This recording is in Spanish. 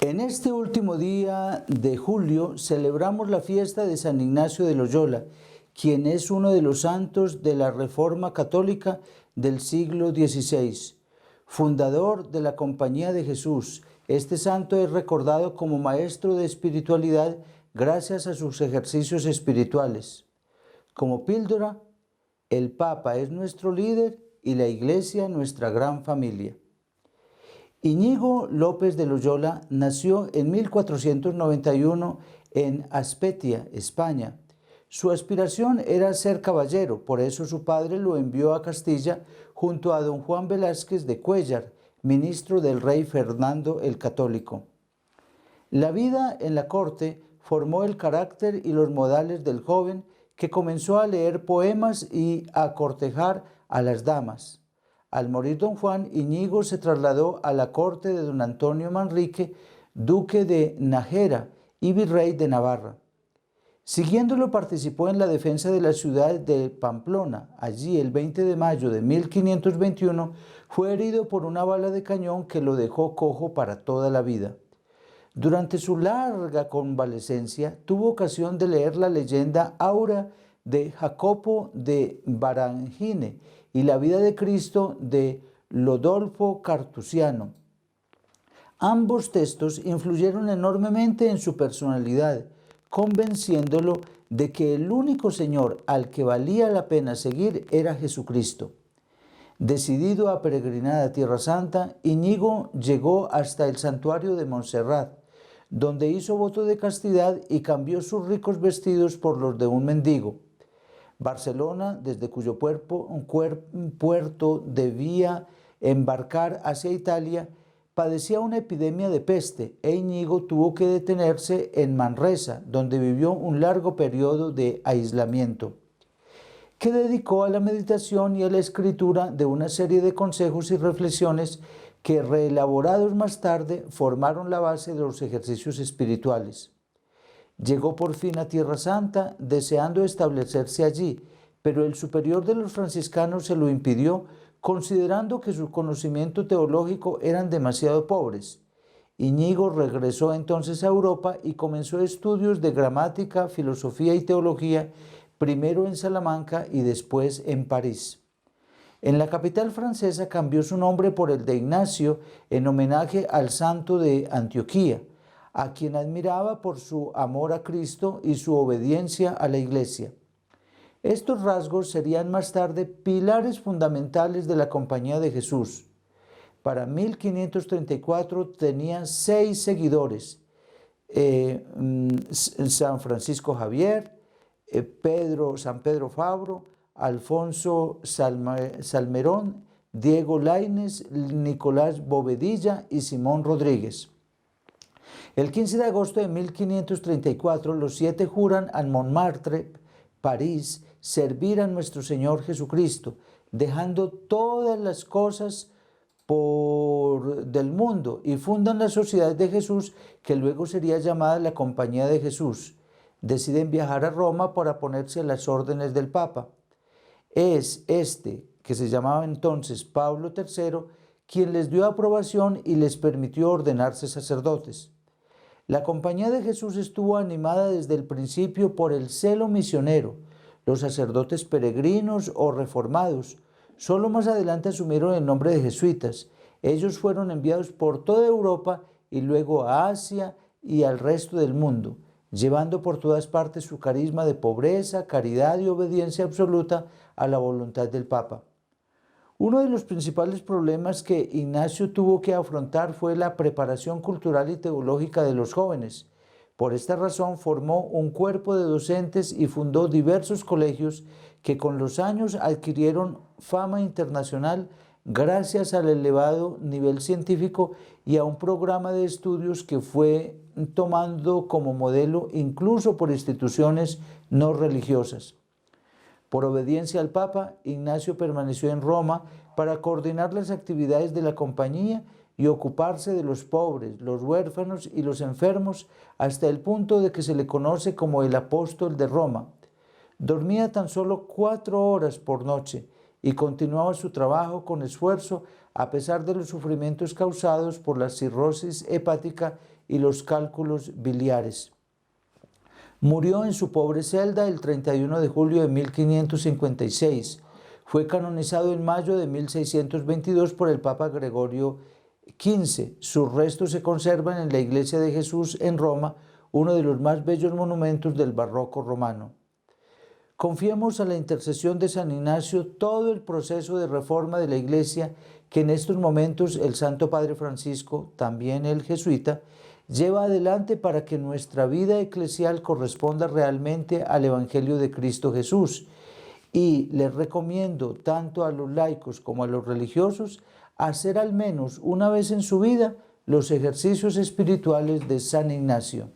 En este último día de julio celebramos la fiesta de San Ignacio de Loyola, quien es uno de los santos de la Reforma Católica del siglo XVI, fundador de la Compañía de Jesús. Este santo es recordado como maestro de espiritualidad gracias a sus ejercicios espirituales. Como píldora, el Papa es nuestro líder y la Iglesia nuestra gran familia. Íñigo López de Loyola nació en 1491 en Azpeitia, España. Su aspiración era ser caballero, por eso su padre lo envió a Castilla junto a don Juan Velázquez de Cuéllar, ministro del rey Fernando el Católico. La vida en la corte formó el carácter y los modales del joven, que comenzó a leer poemas y a cortejar a las damas. Al morir don Juan, Íñigo se trasladó a la corte de don Antonio Manrique, duque de Nájera y virrey de Navarra. Siguiéndolo, participó en la defensa de la ciudad de Pamplona. Allí, el 20 de mayo de 1521, fue herido por una bala de cañón que lo dejó cojo para toda la vida. Durante su larga convalecencia, tuvo ocasión de leer la leyenda áurea de Jacopo de Barangine y la vida de Cristo de Lodolfo Cartusiano. Ambos textos influyeron enormemente en su personalidad, convenciéndolo de que el único Señor al que valía la pena seguir era Jesucristo. Decidido a peregrinar a Tierra Santa, Íñigo llegó hasta el santuario de Montserrat, donde hizo voto de castidad y cambió sus ricos vestidos por los de un mendigo. Barcelona, desde cuyo puerto debía embarcar hacia Italia, padecía una epidemia de peste e Íñigo tuvo que detenerse en Manresa, donde vivió un largo periodo de aislamiento, que dedicó a la meditación y a la escritura de una serie de consejos y reflexiones que, reelaborados más tarde, formaron la base de los ejercicios espirituales. Llegó por fin a Tierra Santa, deseando establecerse allí, pero el superior de los franciscanos se lo impidió, considerando que su conocimiento teológico eran demasiado pobres. Íñigo regresó entonces a Europa y comenzó estudios de gramática, filosofía y teología, primero en Salamanca y después en París. En la capital francesa cambió su nombre por el de Ignacio en homenaje al santo de Antioquía, a quien admiraba por su amor a Cristo y su obediencia a la Iglesia. Estos rasgos serían más tarde pilares fundamentales de la Compañía de Jesús. Para 1534 tenía 6 seguidores: San Francisco Javier, San Pedro Fabro, Alfonso Salmerón, Diego Lainez, Nicolás Bovedilla y Simón Rodríguez. El 15 de agosto de 1534, los 7 juran en Montmartre, París, servir a nuestro Señor Jesucristo, dejando todas las cosas del mundo, y fundan la Sociedad de Jesús, que luego sería llamada la Compañía de Jesús. Deciden viajar a Roma para ponerse a las órdenes del Papa. Es este, que se llamaba entonces Pablo III, quien les dio aprobación y les permitió ordenarse sacerdotes. La Compañía de Jesús estuvo animada desde el principio por el celo misionero. Los sacerdotes peregrinos o reformados solo más adelante asumieron el nombre de jesuitas. Ellos fueron enviados por toda Europa y luego a Asia y al resto del mundo, llevando por todas partes su carisma de pobreza, caridad y obediencia absoluta a la voluntad del Papa. Uno de los principales problemas que Ignacio tuvo que afrontar fue la preparación cultural y teológica de los jóvenes. Por esta razón formó un cuerpo de docentes y fundó diversos colegios que con los años adquirieron fama internacional gracias al elevado nivel científico y a un programa de estudios que fue tomando como modelo incluso por instituciones no religiosas. Por obediencia al Papa, Ignacio permaneció en Roma para coordinar las actividades de la compañía y ocuparse de los pobres, los huérfanos y los enfermos, hasta el punto de que se le conoce como el apóstol de Roma. Dormía tan solo 4 horas por noche y continuaba su trabajo con esfuerzo a pesar de los sufrimientos causados por la cirrosis hepática y los cálculos biliares. Murió en su pobre celda el 31 de julio de 1556. Fue canonizado en mayo de 1622 por el Papa Gregorio XV. Sus restos se conservan en la Iglesia de Jesús en Roma, uno de los más bellos monumentos del barroco romano. Confiemos a la intercesión de San Ignacio todo el proceso de reforma de la Iglesia que en estos momentos el Santo Padre Francisco, también el jesuita, lleva adelante para que nuestra vida eclesial corresponda realmente al Evangelio de Cristo Jesús. Y les recomiendo tanto a los laicos como a los religiosos hacer al menos una vez en su vida los ejercicios espirituales de San Ignacio.